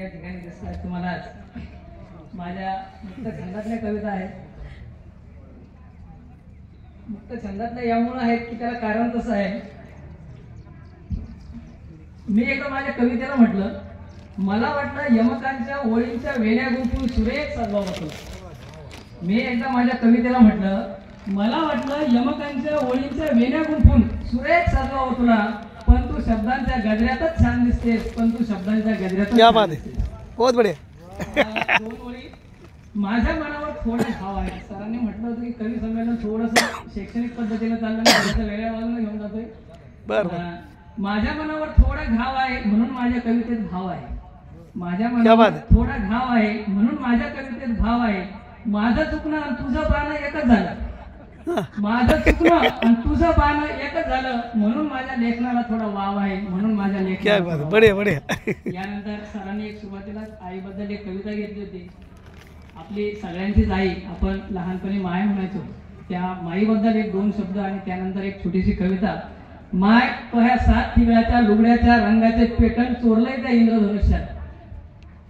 या ठिकाणी दिसतात तुम्हाला माझ्या मुक्त छंदातल्या कविता आहेत. मुक्त छंदातल्या यामुळे आहेत की त्याला कारण तसं आहे. मी एकदा माझ्या कवितेला म्हटलं, मला वाटलं यमकांच्या ओळींच्या वेण्या गुंफून सुरेख सजवा होतो. मी एकदा माझ्या कवितेला म्हटलं, मला वाटलं यमकांच्या ओळींच्या वेण्या गुंफून सुरेख सजवा होतो तुला, पण तू शब्दांच्या गजऱ्यातच छान दिसतेस, पण तू शब्दांच्या गजऱ्यातच. क्या बात है, बहुत बढिया. दोन ओळी माझ्या मनावर थोडे भाव आहे. सरांनी म्हटलं होतं की कवी संमेलन थोडंसं शैक्षणिक पद्धतीने चाललं नाही, वेगळ्या बाजूने घेऊन जातोय. बरं, माझ्या मनावर थोडा घाव आहे म्हणून माझ्या कवितेत भाव आहे. माझ्या मनावर थोडा घाव आहे म्हणून माझ्या कवितेत भाव आहे. माझं चुकणं आणि तुझं पानं एकच झालं, माझं चुकणं आणि तुझं पानं एकच झालं, म्हणून माझ्या लेखनाला थोडा वाव आहे, म्हणून माझ्या लेखनाला. बढिया बढिया. यानंतर सरांनी एक सुरुवातीलाच आईबद्दल एक कविता घेतली होती. आपली सगळ्यांचीच आई, आपण लहानपणी माय म्हणायचो, त्या माईबद्दल एक दोन शब्द आणि त्यानंतर एक छोटीशी कविता. माय तो ह्या 7 ठिगळ्याच्या लुगड्याच्या रंगाचे पेटन चोरलंय त्या इंद्रधनुष्यात.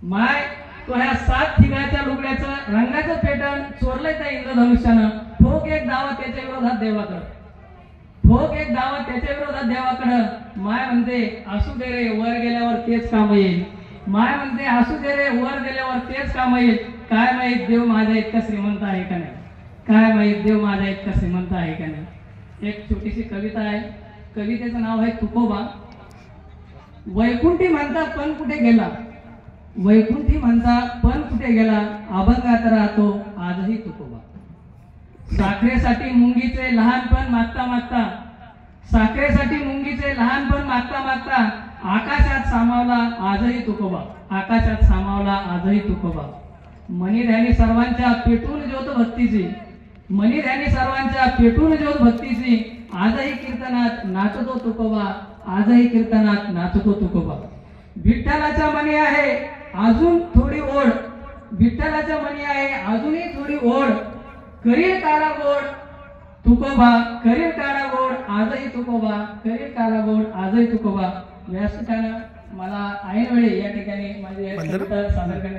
माय तो ह्या 7 ठिगळ्याच्या लुगड्याचं रंगाचं पेटन चोरलंय त्या इंद्रधनुष्यानं. ठोक एक दावा त्याच्या विरोधात देवाकडं, ठोक एक दावा त्याच्या विरोधात देवाकडं. माय म्हणते असू दे रे, वर गेल्यावर तेच काम येईल. माय म्हणते असू दे रे, वर गेल्यावर तेच काम येईल. काय माहित देव माझ्या इतका श्रीमंत आहे का नाही, काय माहित देव माझ्या इतका श्रीमंत आहे का नाही. एक छोटीशी कविता आहे. कवितेचं नाव आहे तुकोबा. वैकुंठी म्हणता पण कुठे गेला, वैकुंठी म्हणता पण कुठे गेला, अभंगात राहतो आजही तुकोबा. साखरेसाठी मुंगीचे लहानपण मागता मागता, साखरेसाठी मुंगीचे लहानपण मागता मागता, आकाशात सामावला आजही तुकोबा, आकाशात सामावला आजही तुकोबा. मनी ध्यानी सर्वांच्या पेटून ज्योत भक्तीची, मनी ध्यानी सर्वांच्या पेटून ज्योत भक्तीची, आजही कीर्तनात नाचतो तुकोबा, आजही कीर्तनात नाचतो तुकोबा. विठ्ठलाच्या मनी आहे अजून थोडी ओढ, विठ्ठलाच्या मनी आहे अजूनही थोडी ओढ, करील काला गोड तुकोबा, करील काला गोड आजही तुकोबा, करील काला गोड आजही तुकोबा. व्यासपीठानं मला ऐन वेळी या ठिकाणी माझी कविता सादर करण्यात